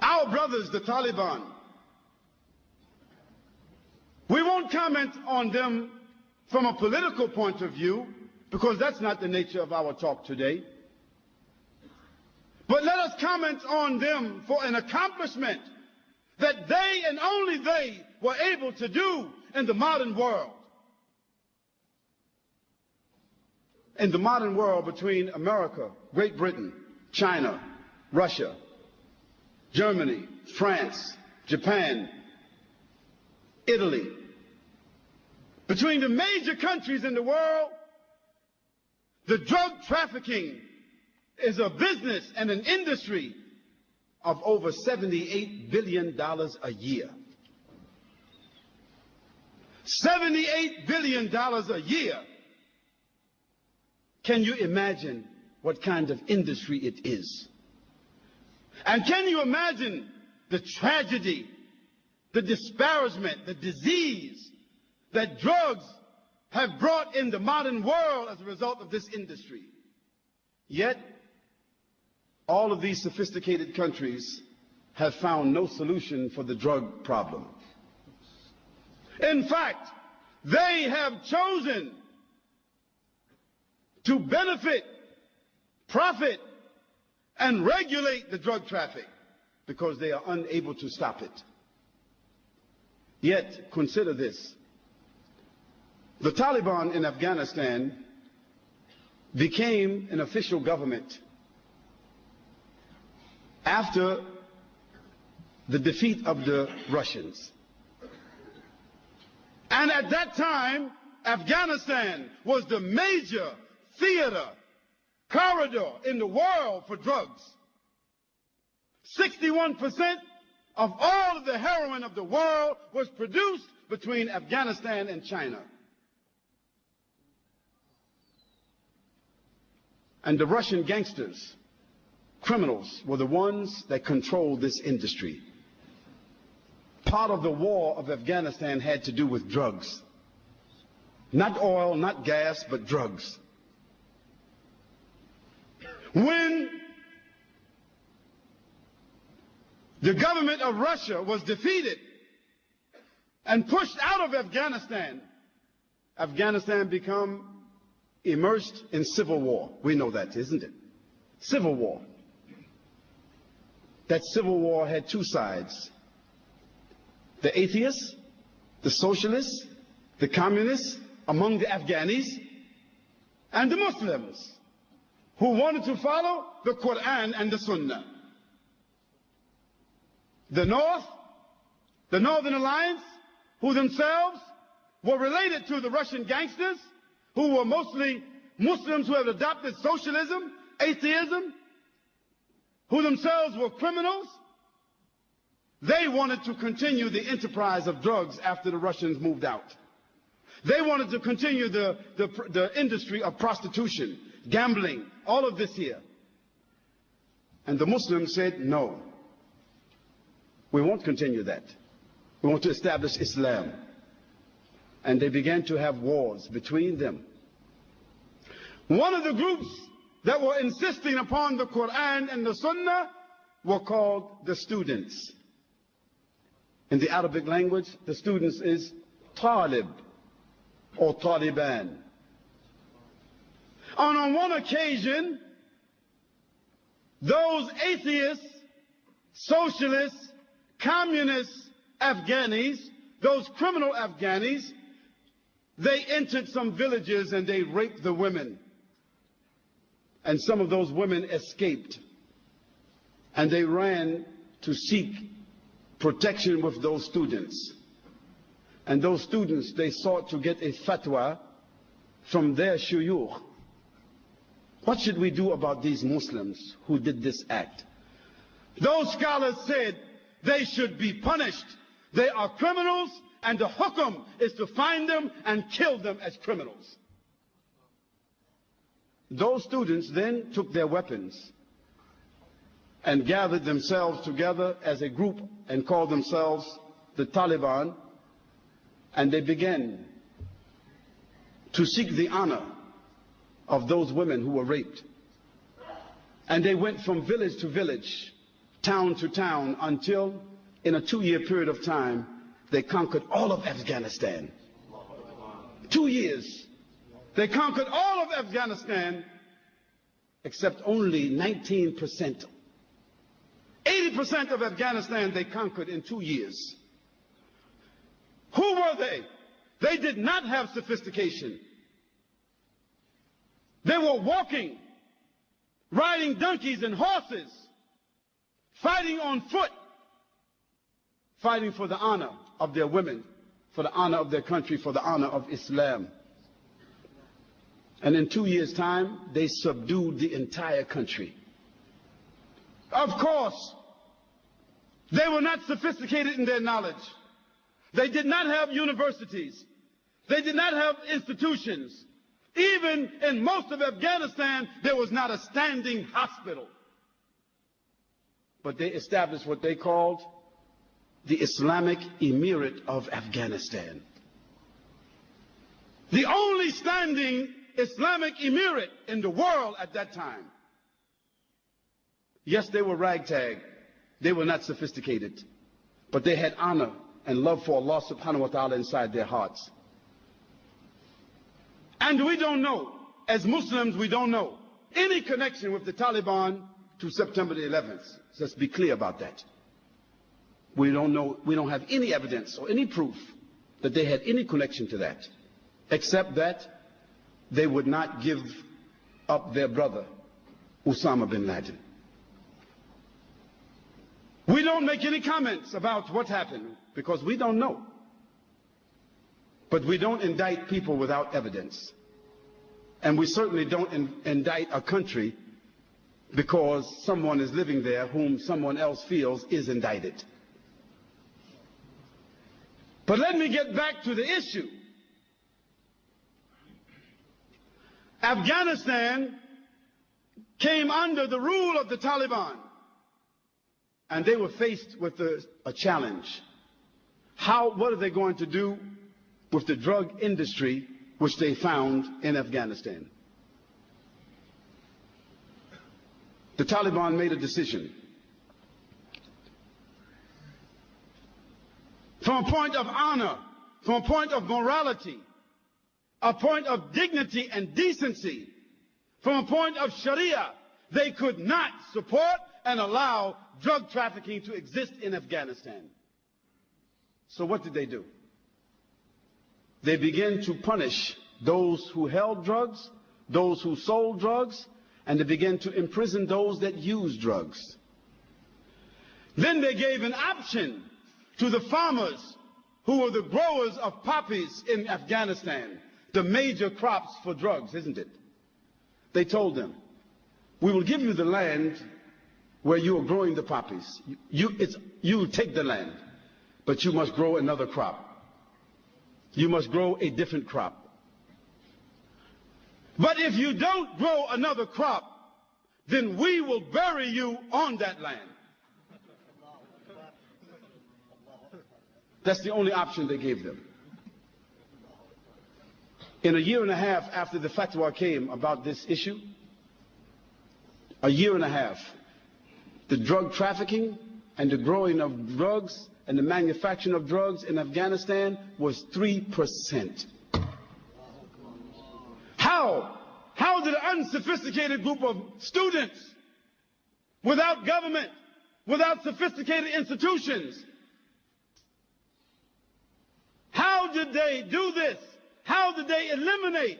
Our brothers, the Taliban, we won't comment on them from a political point of view, because that's not the nature of our talk today. But let us comment on them for an accomplishment that they and only they were able to do in the modern world. In the modern world, between America, Great Britain, China, Russia, Germany, France, Japan, Italy, between the major countries in the world, the drug trafficking is a business and an industry of over $78 billion a year. $78 billion a year. Can you imagine what kind of industry it is? And can you imagine the tragedy, the disparagement, the disease that drugs have brought in the modern world as a result of this industry? Yet, all of these sophisticated countries have found no solution for the drug problem. In fact, they have chosen to benefit, profit, and regulate the drug traffic because they are unable to stop it. Yet, consider this. The Taliban in Afghanistan became an official government after the defeat of the Russians. And at that time, Afghanistan was the major theater, corridor in the world for drugs. 61% of all of the heroin of the world was produced between Afghanistan and China. And the Russian gangsters, criminals, were the ones that controlled this industry. Part of the war of Afghanistan had to do with drugs. Not oil, not gas, but drugs. When the government of Russia was defeated and pushed out of Afghanistan, Afghanistan became immersed in civil war. We know that, isn't it? Civil war. That civil war had two sides. The atheists, the socialists, the communists among the Afghanis, and the Muslims who wanted to follow the Quran and the Sunnah. The North, the Northern Alliance, who themselves were related to the Russian gangsters, who were mostly Muslims who had adopted socialism, atheism, who themselves were criminals. They wanted to continue the enterprise of drugs after the Russians moved out. They wanted to continue the industry of prostitution, gambling, all of this here. And the Muslims said, no, we won't continue that. We want to establish Islam. And they began to have wars between them. One of the groups that were insisting upon the Quran and the Sunnah were called the students. In the Arabic language, the students is Talib or Taliban. And on one occasion, those atheists, socialists, communist Afghanis, those criminal Afghanis, they entered some villages and they raped the women. And some of those women escaped. And they ran to seek protection with those students. And those students, they sought to get a fatwa from their shuyukh. What should we do about these Muslims who did this act? Those scholars said they should be punished. They are criminals, and the hukum is to find them and kill them as criminals. Those students then took their weapons and gathered themselves together as a group and called themselves the Taliban, and they began to seek the honor of those women who were raped. And they went from village to village, town to town, until in a 2-year period of time, they conquered all of Afghanistan. 2 years. They conquered all of Afghanistan except only 19%. 80% of Afghanistan they conquered in 2 years. Who were they? They did not have sophistication. They were walking, riding donkeys and horses, fighting on foot, fighting for the honor of their women, for the honor of their country, for the honor of Islam. And in 2 years' time, they subdued the entire country. Of course, they were not sophisticated in their knowledge. They did not have universities. They did not have institutions. Even in most of Afghanistan, there was not a standing hospital. But they established what they called the Islamic Emirate of Afghanistan. The only standing Islamic Emirate in the world at that time. Yes, they were ragtag. They were not sophisticated. But they had honor and love for Allah subhanahu wa ta'ala inside their hearts. And we don't know, as Muslims, we don't know any connection with the Taliban to September the 11th. Let's be clear about that. We don't know, we don't have any evidence or any proof that they had any connection to that, except that they would not give up their brother, Osama bin Laden. We don't make any comments about what happened because we don't know. But we don't indict people without evidence. And we certainly don't indict a country because someone is living there whom someone else feels is indicted. But let me get back to the issue. Afghanistan came under the rule of the Taliban, and they were faced with a challenge. What are they going to do with the drug industry which they found in Afghanistan? The Taliban made a decision. From a point of honor, from a point of morality, a point of dignity and decency, from a point of Sharia, they could not support and allow drug trafficking to exist in Afghanistan. So what did they do? They began to punish those who held drugs, those who sold drugs, and they began to imprison those that used drugs. Then they gave an option to the farmers who were the growers of poppies in Afghanistan, the major crops for drugs, isn't it? They told them, we will give you the land where you are growing the poppies. You take the land, but you must grow another crop. You must grow a different crop. But if you don't grow another crop, then we will bury you on that land. That's the only option they gave them. In a year and a half after the fatwa came about this issue, a year and a half, the drug trafficking and the growing of drugs and the manufacturing of drugs in Afghanistan was 3%. How did an unsophisticated group of students, without government, without sophisticated institutions, how did they do this? How did they eliminate